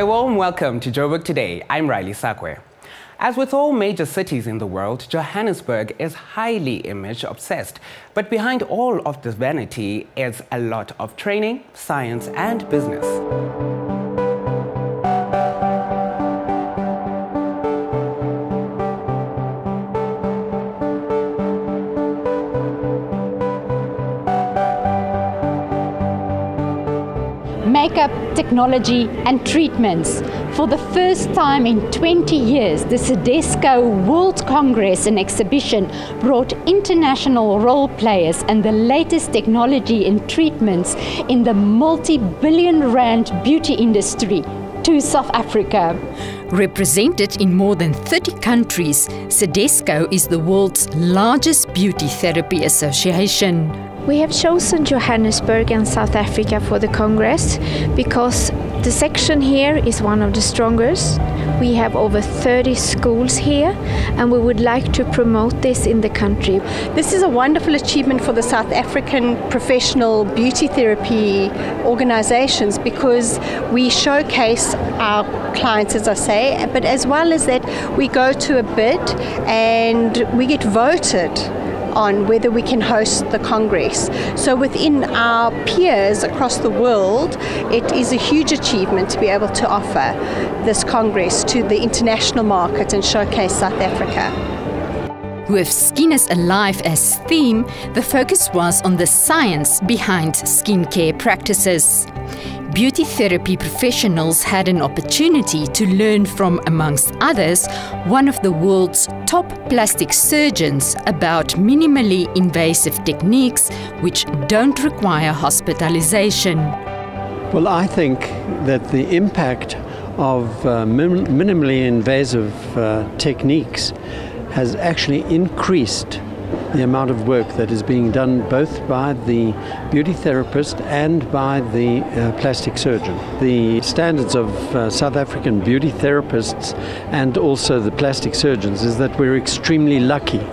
A warm welcome to Joburg Today. I'm Riley Sakwe. As with all major cities in the world, Johannesburg is highly image obsessed. But behind all of this vanity is a lot of training, science and business. Makeup, technology and treatments. For the first time in 20 years, the Cidesco World Congress and Exhibition brought international role players and the latest technology in treatments in the multi-billion rand beauty industry to South Africa. Represented in more than 30 countries, Cidesco is the world's largest beauty therapy association. We have chosen Johannesburg and South Africa for the Congress because the section here is one of the strongest. We have over 30 schools here and we would like to promote this in the country. This is a wonderful achievement for the South African professional beauty therapy organizations because we showcase our clients, as I say, but as well as that we go to a bid and we get voted on whether we can host the Congress. So within our peers across the world, it is a huge achievement to be able to offer this Congress to the international market and showcase South Africa. With Skin is Alive as theme, the focus was on the science behind skincare practices. Beauty therapy professionals had an opportunity to learn from, amongst others, one of the world's top plastic surgeons about minimally invasive techniques which don't require hospitalization. Well, I think that the impact of minimally invasive techniques has actually increased the amount of work that is being done both by the beauty therapist and by the plastic surgeon. The standards of South African beauty therapists and also the plastic surgeons is that we're extremely lucky.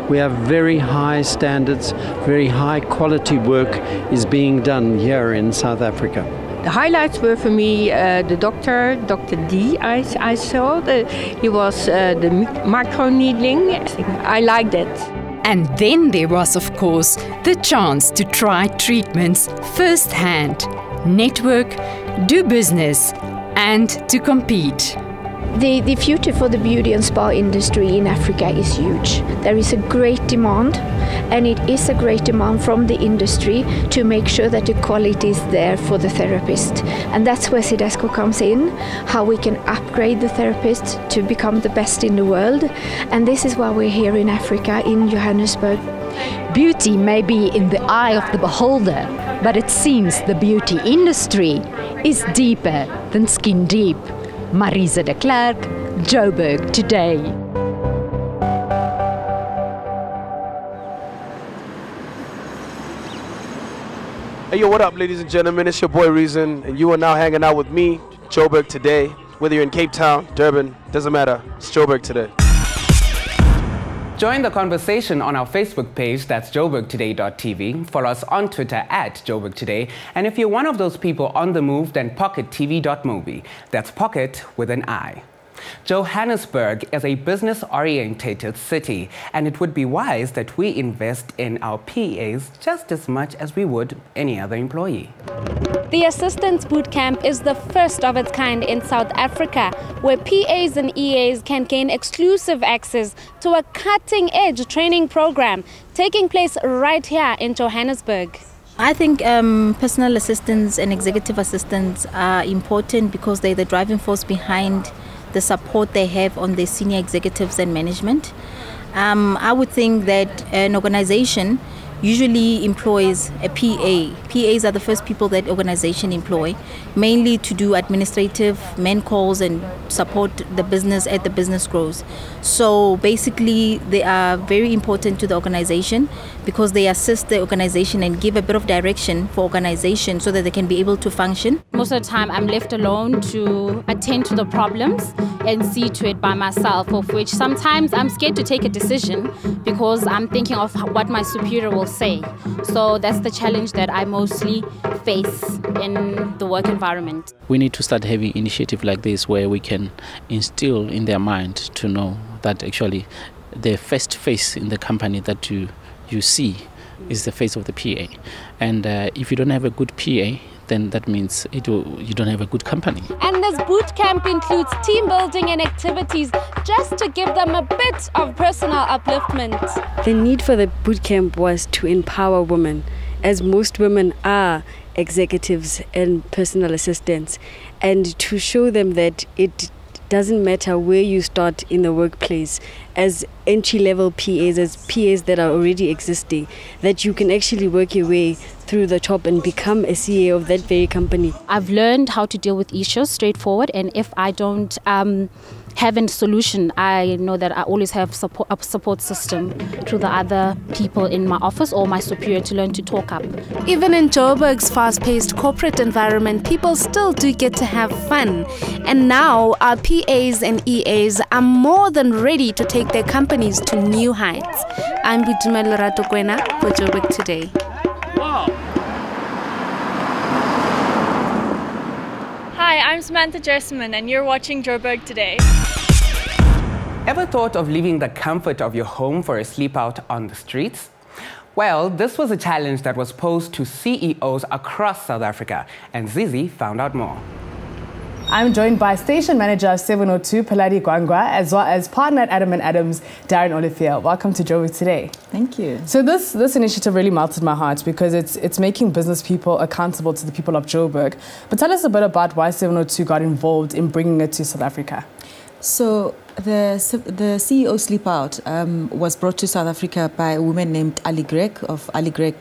We have very high standards, very high quality work is being done here in South Africa. The highlights were for me the Dr. D. I saw. He was the micro needling. I liked it. And then there was, of course, the chance to try treatments firsthand, network, do business, and to compete. The future for the beauty and spa industry in Africa is huge. There is a great demand, and it is a great demand from the industry to make sure that the quality is there for the therapist. And that's where Cidesco comes in, how we can upgrade the therapist to become the best in the world. And this is why we're here in Africa, in Johannesburg. Beauty may be in the eye of the beholder, but it seems the beauty industry is deeper than skin deep. Marisa de Klerk, Joburg Today. Hey, yo, what up, ladies and gentlemen? It's your boy Reason, and you are now hanging out with me, Joburg Today. Whether you're in Cape Town, Durban, doesn't matter. It's Joburg Today. Join the conversation on our Facebook page, that's joburgtoday.tv. Follow us on Twitter at Joburg Today. And if you're one of those people on the move, then pockettv.movie. That's pocket with an I. Johannesburg is a business-orientated city, and it would be wise that we invest in our PAs just as much as we would any other employee. The Assistance Bootcamp is the first of its kind in South Africa, where PAs and EAs can gain exclusive access to a cutting-edge training program taking place right here in Johannesburg. I think personal assistants and executive assistants are important because they're the driving force behind the support they have on their senior executives and management. I would think that an organization usually employs a PA. PAs are the first people that organization employ, mainly to do administrative man calls and support the business as the business grows. So basically they are very important to the organization because they assist the organization and give a bit of direction for organization so that they can be able to function. Most of the time I'm left alone to attend to the problems and see to it by myself, of which sometimes I'm scared to take a decision because I'm thinking of what my superior will say. So that's the challenge that I mostly face in the work environment. We need to start having initiative like this where we can instill in their mind to know that actually the first face in the company that you see is the face of the PA. And if you don't have a good PA, then that means you don't have a good company. And this boot camp includes team building and activities just to give them a bit of personal upliftment. The need for the boot camp was to empower women, as most women are executives and personal assistants, and to show them that it doesn't matter where you start in the workplace as entry-level PAs, as PAs that are already existing, that you can actually work your way through the top and become a CEO of that very company. I've learned how to deal with issues straightforward, and if I don't have a solution, I know that I always have a support system to the other people in my office or my superior to learn to talk up. Even in Joburg's fast-paced corporate environment, people still do get to have fun. And now our PAs and EAs are more than ready to take their companies to new heights. I'm Bitumelo Ratokwena for Joburg Today. Hi, I'm Samantha Jessamine and you're watching Joburg Today. Ever thought of leaving the comfort of your home for a sleep out on the streets? Well, this was a challenge that was posed to CEOs across South Africa, and Zizi found out more. I'm joined by Station Manager 702, Paladi Gwangwa, as well as partner at Adam & Adams, Darren Olivier. Welcome to Joburg Today. Thank you. So this initiative really melted my heart because it's making business people accountable to the people of Joburg. But tell us a bit about why 702 got involved in bringing it to South Africa. So the CEO Sleepout was brought to South Africa by a woman named Ali Greg of Ali Greg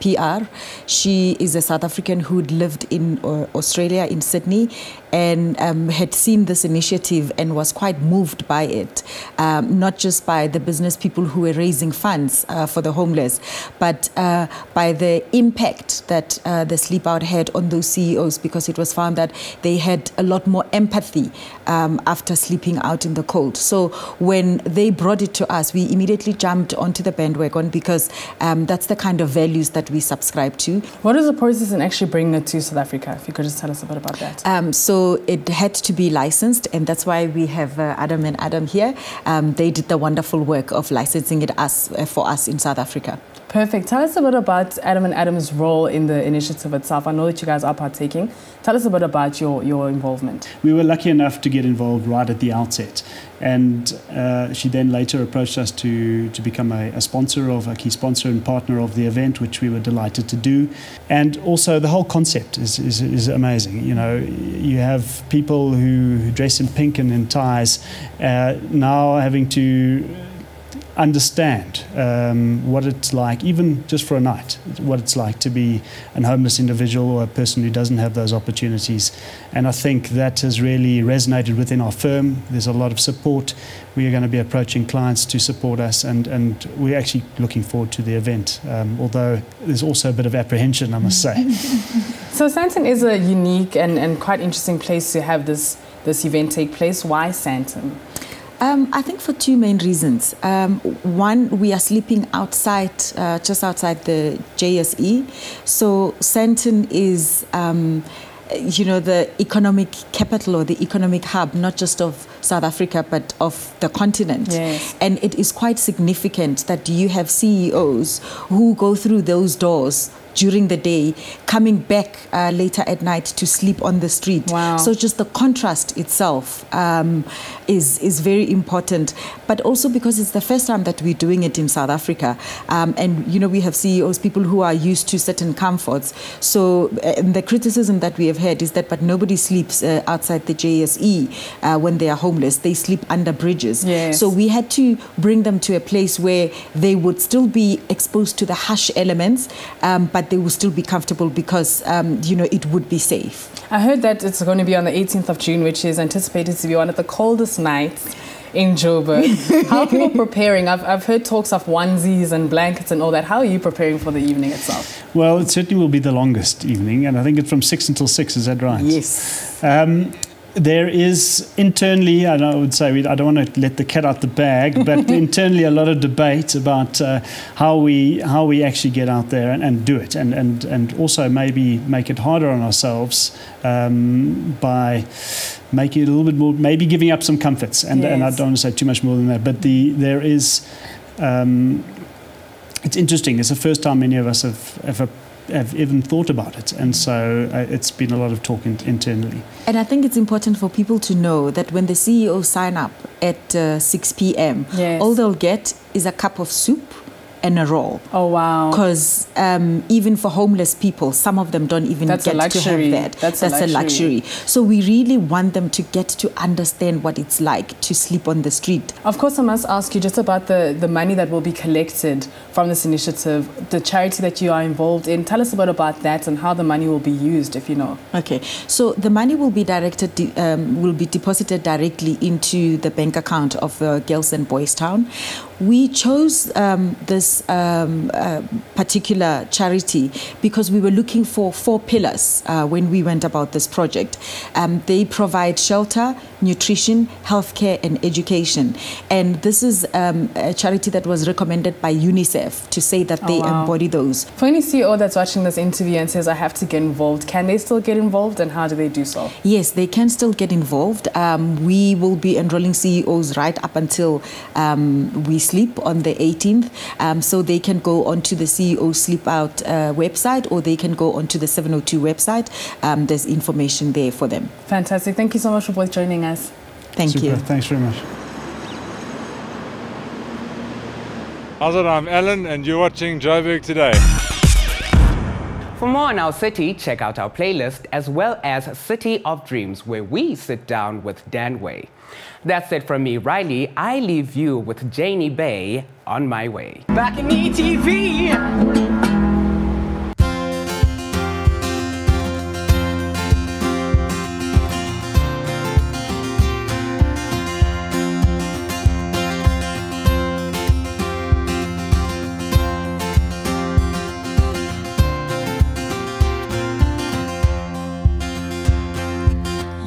PR. She is a South African who'd lived in Australia, in Sydney, and had seen this initiative and was quite moved by it, not just by the business people who were raising funds for the homeless, but by the impact that the Sleepout had on those CEOs, because it was found that they had a lot more empathy after sleeping out in the cold. So when they brought it to us, we immediately jumped onto the bandwagon because that's the kind of values that we subscribe to. What is the process in actually bringing it to South Africa? If you could just tell us a bit about that. So it had to be licensed, and that's why we have Adam & Adam here. They did the wonderful work of licensing it for us in South Africa. Perfect. Tell us a bit about Adam & Adam's role in the initiative itself. I know that you guys are partaking. Tell us a bit about your involvement. We were lucky enough to get involved right at the outset. And she then later approached us to become a sponsor, a key sponsor and partner of the event, which we were delighted to do. And also the whole concept is amazing. You know, you have people who dress in pink and in ties now having to understand what it's like, even just for a night, what it's like to be an homeless individual or a person who doesn't have those opportunities. And I think that has really resonated within our firm. There's a lot of support. We are going to be approaching clients to support us, and we're actually looking forward to the event, although there's also a bit of apprehension, I must say. So Sandton is a unique and quite interesting place to have this event take place. Why Sandton? I think for two main reasons. One, we are sleeping outside, just outside the JSE. So Sandton is, the economic capital or the economic hub, not just of South Africa, but of the continent. Yes. And it is quite significant that you have CEOs who go through those doors during the day, coming back later at night to sleep on the street. Wow. So just the contrast itself is very important, but also because it's the first time that we're doing it in South Africa. And, we have CEOs, people who are used to certain comforts. So the criticism that we have had is that, but nobody sleeps outside the JSE when they are homeless. They sleep under bridges. Yes. So we had to bring them to a place where they would still be exposed to the harsh elements, but they will still be comfortable because, it would be safe. I heard that it's going to be on the 18th of June, which is anticipated to be one of the coldest nights in Joburg. How are people preparing? I've heard talks of onesies and blankets and all that. How are you preparing for the evening itself? Well, it certainly will be the longest evening, and I think it's from 6 until 6, is that right? Yes. there is internally, and I would say I don't want to let the cat out the bag, but internally a lot of debate about how we actually get out there and do it, and also maybe make it harder on ourselves by making it a little bit more, maybe giving up some comforts, and I don't want to say too much more than that. But there is, it's interesting. It's the first time many of us have even thought about it, and so it's been a lot of talk internally. And I think it's important for people to know that when the CEOs sign up at 6 p.m., all they'll get is a cup of soup and a roll. Oh, wow. Because even for homeless people, some of them don't even get to have that. That's a luxury. So we really want them to get to understand what it's like to sleep on the street. Of course, I must ask you just about the money that will be collected from this initiative, the charity that you are involved in. Tell us a bit about that and how the money will be used, if you know. Okay, so the money will be deposited directly into the bank account of Girls and Boys Town. We chose this particular charity because we were looking for 4 pillars when we went about this project. They provide shelter, nutrition, healthcare, and education. And this is a charity that was recommended by UNICEF to say that they embody those. For any CEO that's watching this interview and says, I have to get involved, can they still get involved, and how do they do so? Yes, they can still get involved. We will be enrolling CEOs right up until we sleep on the 18th. So they can go onto the CEO Sleepout website, or they can go onto the 702 website. There's information there for them. Fantastic. Thank you so much for both joining us. Thank you. Thanks very much. Hazard, I'm Alan, and you're watching Joburg Today. For more on our city, check out our playlist as well as City of Dreams, where we sit down with Dan Way. That's it from me, Riley. I leave you with Janie Bay, On My Way. Back in ETV.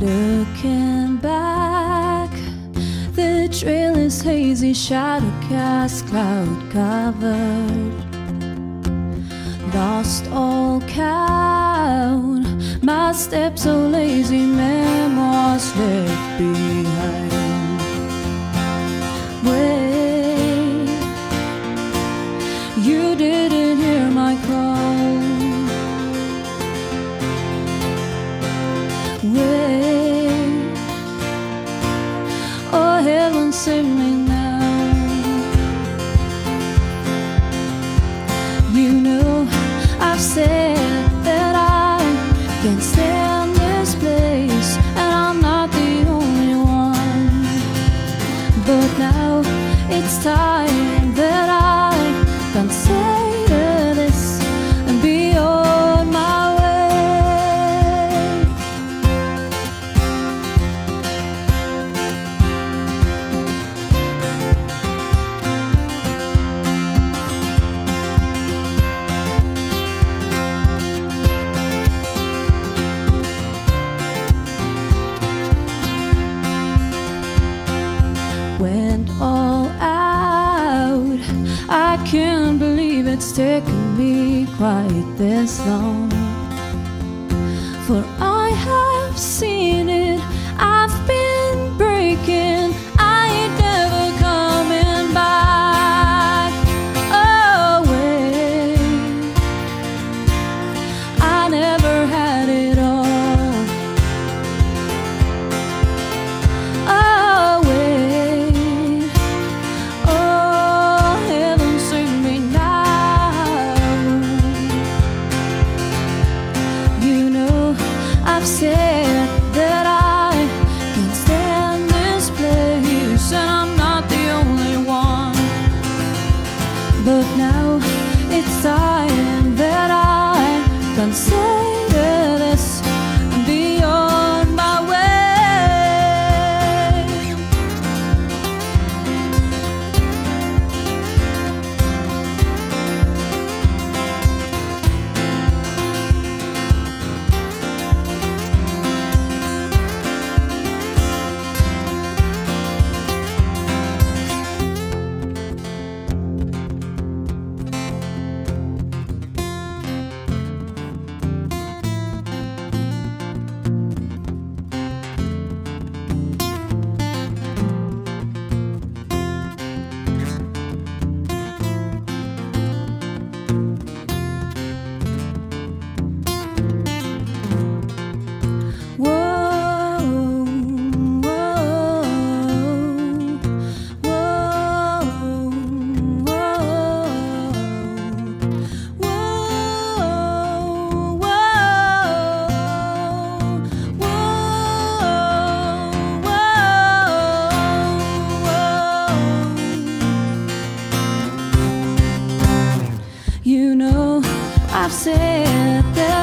Looking back, the trail is hazy, shadow cast, cloud covered. Lost all count, my steps so lazy, memoirs left behind. Wait, you didn't hear my call. Wait, oh heaven save me now. You know I've said that I can't stand this place, and I'm not the only one. But now it's time that I consider this and be on my way. Went all out, I can't believe it's taken me quite this long. For I have seen it, I've been breaking, I ain't never coming back. Oh wait, I never had it all. Oh wait, oh heaven save me now. You know I've said that I said that